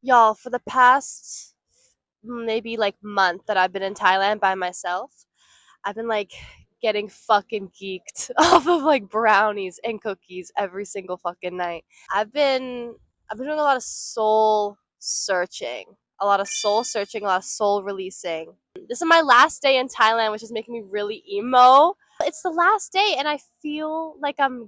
Y'all, for the past maybe like month that I've been in Thailand by myself, I've been like getting fucking geeked off of like brownies and cookies every single fucking night. I've been I've been doing a lot of searching, a lot of soul releasing. This is my last day in Thailand, which is making me really emo. It's the last day and I feel like I'm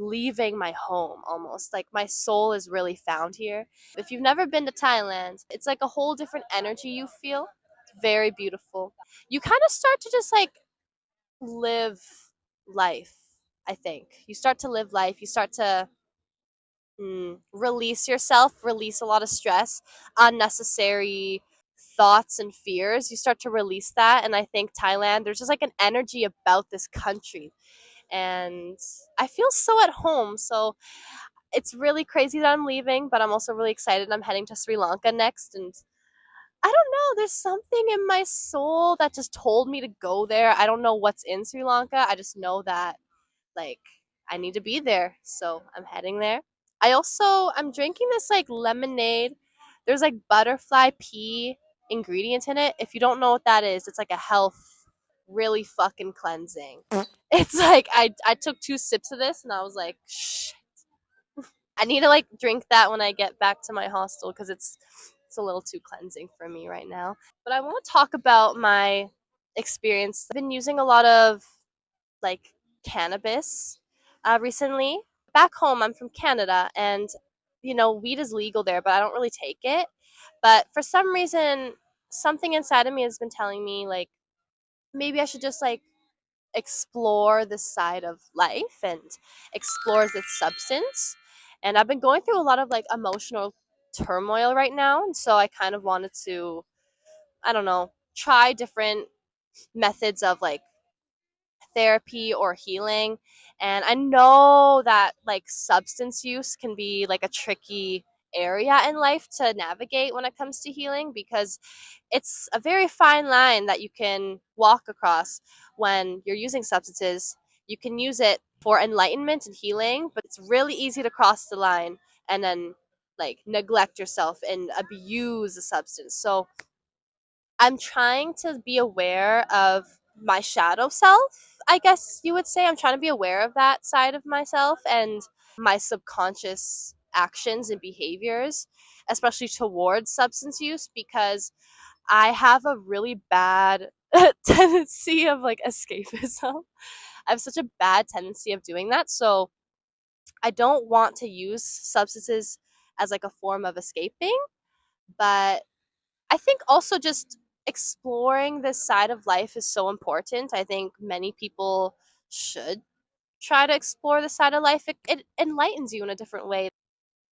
leaving my home almost. Like my soul is really found here. If you've never been to Thailand, it's like a whole different energy you feel. It's very beautiful. You kind of start to just like live life, I think. You start to live life. You start to release yourself, release a lot of stress, unnecessary thoughts and fears. You start to release that. And I think Thailand, there's just like an energy about this country and I feel so at home. So it's really crazy that I'm leaving, but I'm also really excited. I'm heading to Sri Lanka next, and I don't know. There's something in my soul that just told me to go there. I don't know what's in Sri Lanka. I just know that like I need to be there, so I'm heading there. I'm drinking this like lemonade. There's like butterfly pea ingredients in it. If you don't know what that is, it's like a health really fucking cleansing. It's like I took 2 sips of this and I was like, shh, I need to like drink that when I get back to my hostel because it's a little too cleansing for me right now. But I want to talk about my experience. I've been using a lot of like cannabis recently. Back home, I'm from Canada, and weed is legal there, but I don't really take it. But for some reason, something inside of me has been telling me like maybe I should just like explore this side of life and explore this substance. And I've been going through a lot of like emotional turmoil right now, and so I kind of wanted to, I don't know, try different methods of like therapy or healing. And I know that like substance use can be like a tricky area in life to navigate when it comes to healing because it's a very fine line that you can walk across when you're using substances. You can use it for enlightenment and healing, but it's really easy to cross the line and then like neglect yourself and abuse a substance. So I'm trying to be aware of my shadow self, I guess you would say. I'm trying to be aware of that side of myself and my subconscious actions and behaviors, especially towards substance use, because I have a really bad tendency of like escapism. I have such a bad tendency of doing that. So I don't want to use substances as like a form of escaping, but I think also just exploring this side of life is so important. I think many people should try to explore the side of life. It enlightens you in a different way.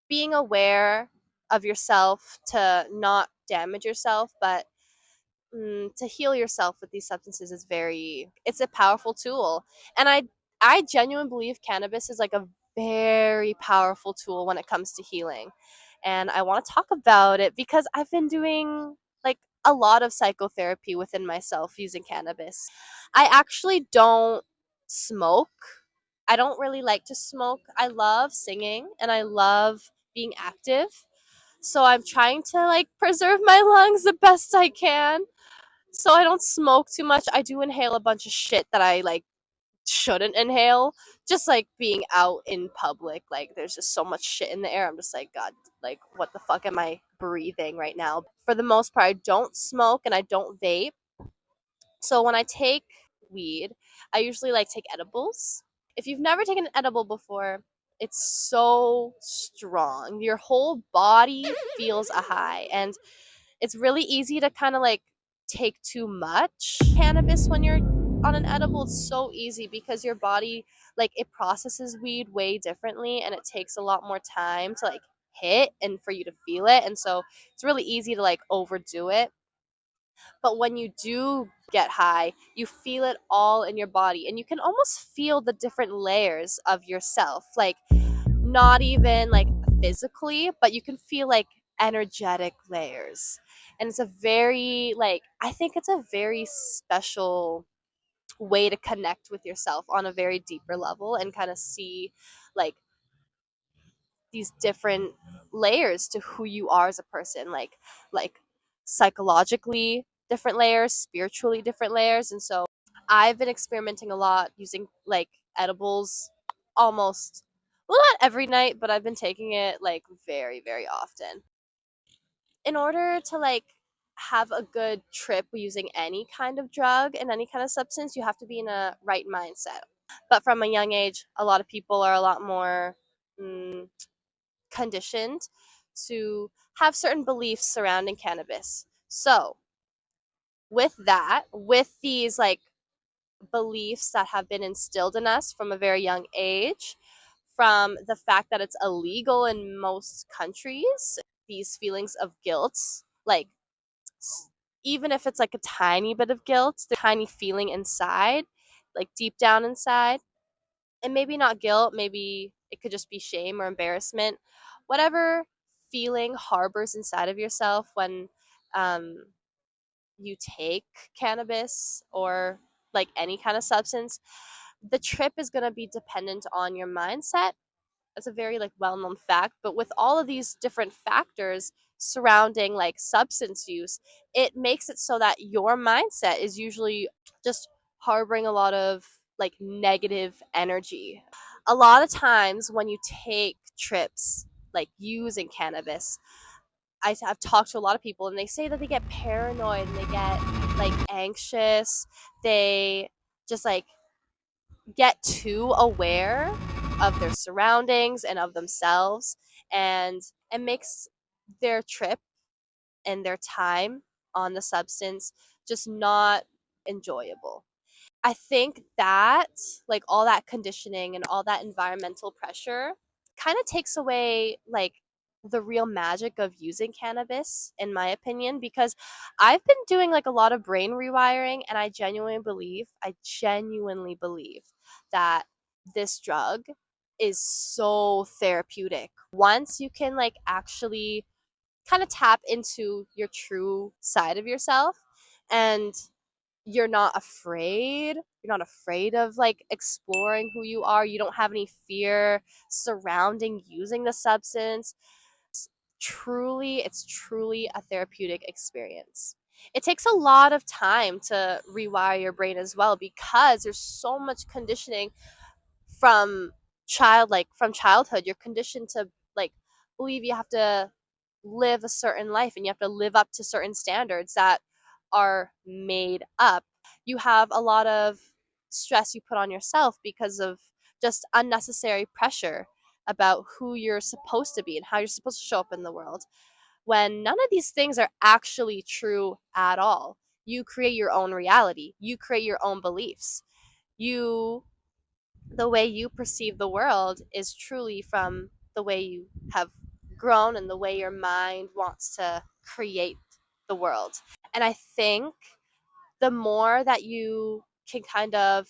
Being aware of yourself to not damage yourself, but to heal yourself with these substances is it's a powerful tool. And I genuinely believe cannabis is like a very powerful tool when it comes to healing. And I want to talk about it because I've been doing like a lot of psychotherapy within myself using cannabis. I actually don't smoke. I don't really like to smoke. I love singing and I love being active. So I'm trying to like preserve my lungs the best I can so I don't smoke too much. I do inhale a bunch of shit that I like shouldn't inhale. Just like being out in public, like there's just so much shit in the air. I'm just like, God, like what the fuck am I breathing right now? For the most part, I don't smoke and I don't vape. So when I take weed, I usually like take edibles. If you've never taken an edible before, it's so strong. Your whole body feels a high, and it's really easy to kind of like take too much cannabis when you're on an edible. It's so easy because your body like it processes weed way differently and it takes a lot more time to like hit and for you to feel it, and so it's really easy to like overdo it. But when you do get high, you feel it all in your body and you can almost feel the different layers of yourself, like not even like physically, but you can feel like energetic layers. And it's a very like I think it's a very special way to connect with yourself on a very deeper level and kind of see like these different layers to who you are as a person, like psychologically different layers, spiritually different layers. And so I've been experimenting a lot using like edibles almost, well, not every night, but I've been taking it like very, very often. In order to like have a good trip using any kind of drug and any kind of substance, you have to be in a right mindset. But from a young age, a lot of people are a lot more conditioned to have certain beliefs surrounding cannabis. So, with that, with these like beliefs that have been instilled in us from a very young age, from the fact that it's illegal in most countries, these feelings of guilt, like even if it's like a tiny bit of guilt, the tiny feeling inside, like deep down inside, and maybe not guilt, maybe it could just be shame or embarrassment, whatever feeling harbors inside of yourself when um, you take cannabis or like any kind of substance, the trip is going to be dependent on your mindset. That's a very like well-known fact, but with all of these different factors surrounding like substance use, it makes it so that your mindset is usually just harboring a lot of like negative energy. A lot of times when you take trips like using cannabis, I've talked to a lot of people and they say that they get paranoid and they get like anxious. They just like get too aware of their surroundings and of themselves, and it makes their trip and their time on the substance just not enjoyable. I think that like all that conditioning and all that environmental pressure kind of takes away like the real magic of using cannabis, in my opinion, because I've been doing like a lot of brain rewiring, and I genuinely believe that this drug is so therapeutic. Once you can like actually kind of tap into your true side of yourself, and you're not afraid of like exploring who you are, you don't have any fear surrounding using the substance. It's truly a therapeutic experience. It takes a lot of time to rewire your brain as well, because there's so much conditioning from from childhood. You're conditioned to like believe you have to live a certain life and you have to live up to certain standards that are made up. You have a lot of stress you put on yourself because of just unnecessary pressure about who you're supposed to be and how you're supposed to show up in the world, when none of these things are actually true at all. You create your own reality, you create your own beliefs. You The way you perceive the world is truly from the way you have grown and the way your mind wants to create the world. And I think the more that you can kind of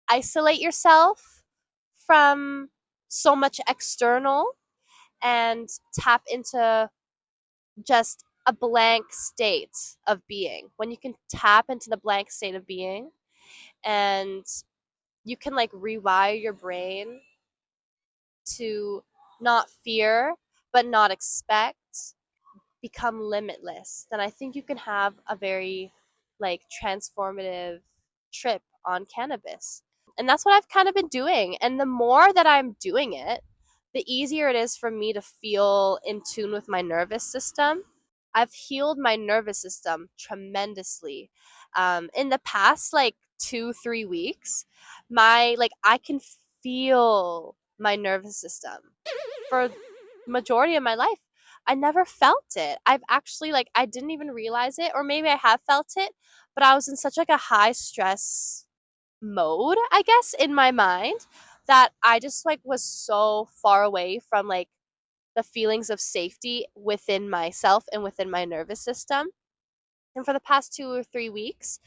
isolate yourself from so much external and tap into just a blank state of being, when you can tap into the blank state of being and you can like rewire your brain to not fear but not expect, become limitless, then I think you can have a very like transformative trip on cannabis. And that's what I've kind of been doing. And the more that I'm doing it, the easier it is for me to feel in tune with my nervous system. I've healed my nervous system tremendously. In the past, like 2, 3 weeks, I can feel my nervous system. For majority of my life, I never felt it. I've actually like I didn't even realize it, or maybe I have felt it, but I was in such like a high stress mode, I guess, in my mind, that I just like was so far away from like the feelings of safety within myself and within my nervous system. And for the past 2 or 3 weeks,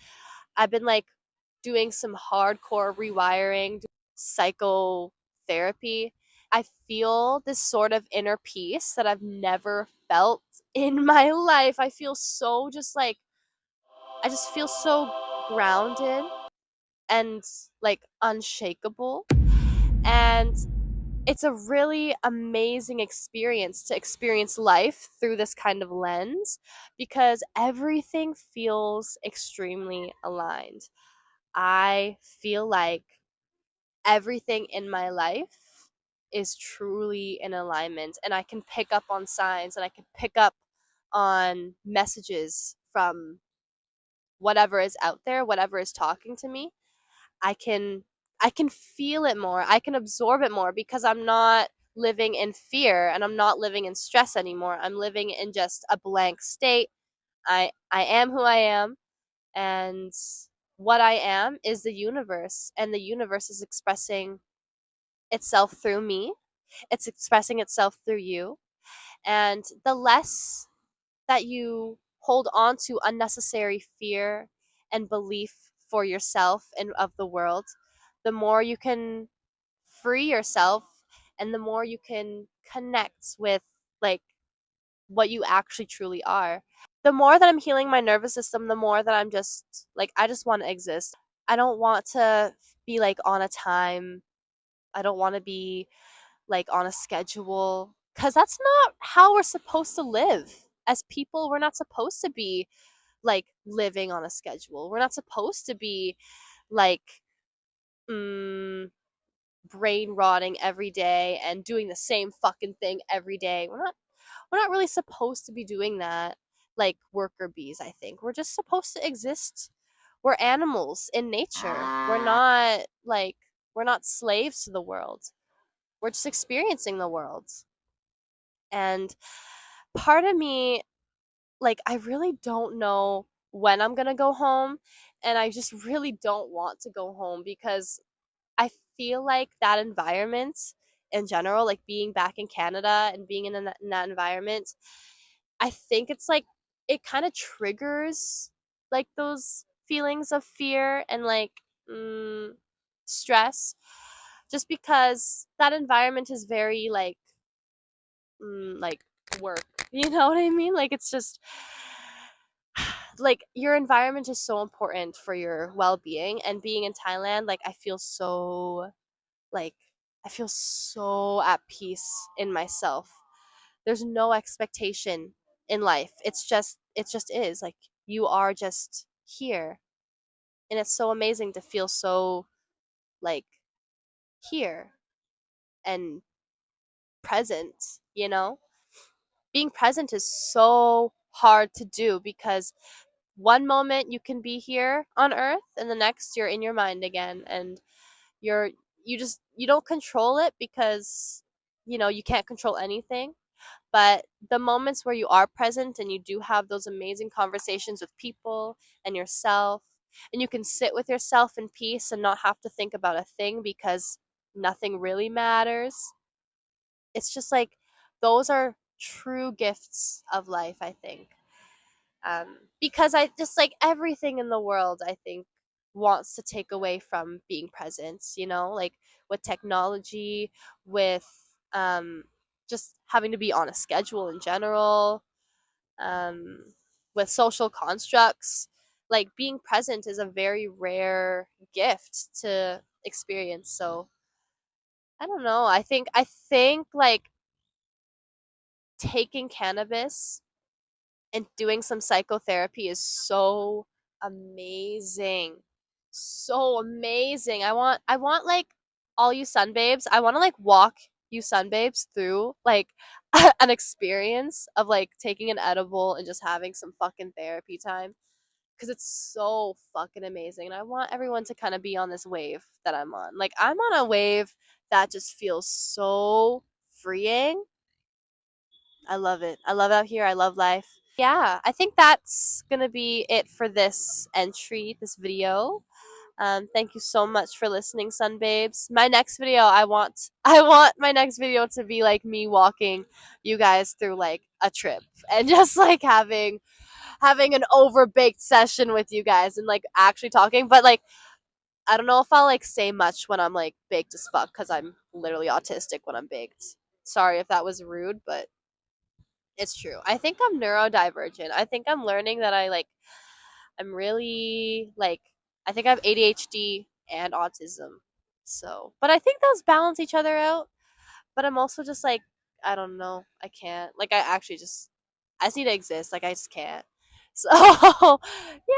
I've been like doing some hardcore rewiring, psychotherapy. I feel this sort of inner peace that I've never felt in my life. I just feel so grounded and like unshakable. And it's a really amazing experience to experience life through this kind of lens because everything feels extremely aligned. I feel like everything in my life is truly in alignment, and I can pick up on signs and I can pick up on messages from whatever is out there, whatever is talking to me. I can I can feel it more. I can absorb it more because I'm not living in fear and I'm not living in stress anymore. I'm living in just a blank state. I am who I am, and what I am is the universe, and the universe is expressing itself through me. It's expressing itself through you. And the less that you hold on to unnecessary fear and belief for yourself and of the world, the more you can free yourself and the more you can connect with like what you actually truly are. The more that I'm healing my nervous system, the more that I'm just like I just want to exist. I don't want to be like on a time. I don't want to be like on a schedule because that's not how we're supposed to live. As people, we're not supposed to be like living on a schedule. We're not supposed to be like mm, brain rotting every day and doing the same fucking thing every day. We're not really supposed to be doing that like worker bees, I think. We're just supposed to exist. We're animals in nature. We're not slaves to the world. We're just experiencing the world. And part of me, like, I really don't know when I'm gonna go home. And I just really don't want to go home because I feel like that environment in general, like being back in Canada and being in that environment, I think it's like it kind of triggers like those feelings of fear and like stress just because that environment is very like work. You know what I mean? Like it's just like your environment is so important for your well-being, and being in Thailand, like like I feel so at peace in myself. There's no expectation in life. It just is like you are just here, and it's so amazing to feel so like here and present, you know? Being present is so hard to do because one moment you can be here on earth and the next you're in your mind again, and you're you don't control it because you can't control anything. But the moments where you are present and you do have those amazing conversations with people and yourself, and you can sit with yourself in peace and not have to think about a thing because nothing really matters. It's just like those are true gifts of life, I think. Because I just like everything in the world, I think, wants to take away from being present, like with technology, with um, just having to be on a schedule in general, um, with social constructs. Like being present is a very rare gift to experience. So I don't know. I think like taking cannabis and doing some psychotherapy is so amazing. So amazing. I want like all you sunbabes, I want to like walk you sunbabes through like an experience of like taking an edible and just having some fucking therapy time because it's so fucking amazing. And I want everyone to kind of be on this wave that I'm on. Like I'm on a wave that just feels so freeing. I love it. I love out here. I love life. Yeah, I think that's gonna be it for this entry, this video. Thank you so much for listening, Sunbabes. My next video, I want my next video to be like me walking you guys through like a trip and just like having an overbaked session with you guys and like actually talking. But like I don't know if I'll like say much when I'm like baked as fuck because I'm literally autistic when I'm baked. Sorry if that was rude, but it's true. I think I'm neurodivergent. I think I'm learning that I'm really like I think I have ADHD and autism. So, but I think those balance each other out. but I'm also just like, I don't know, I can't. Like, I just need to exist. Like, I just can't. So,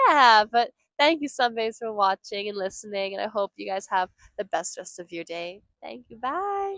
yeah, but thank you, Sunbays, for watching and listening, and I hope you guys have the best rest of your day. Thank you. Bye.